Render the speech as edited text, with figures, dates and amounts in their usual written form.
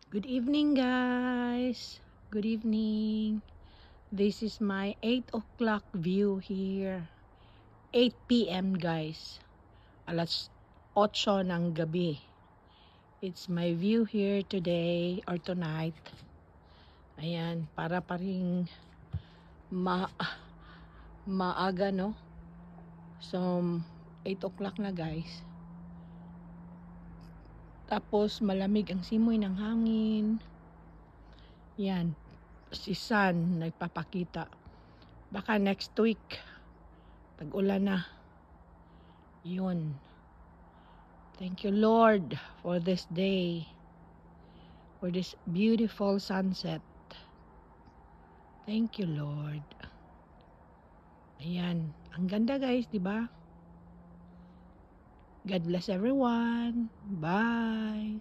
Good evening, guys. Good evening. This is my 8 o'clock view here. 8 p.m. guys. Alas 8 ng gabi. It's my view here today or tonight. Ayan, para pa ring maaga, no? So, 8 o'clock na, guys. Tapos, malamig ang simoy ng hangin. Yan, si Sun nagpapakita. Baka next week, tag-ulan na. Yun. Thank you, Lord, for this day. For this beautiful sunset. Thank you, Lord. Ayan. Ang ganda, guys, di ba? God bless everyone. Bye.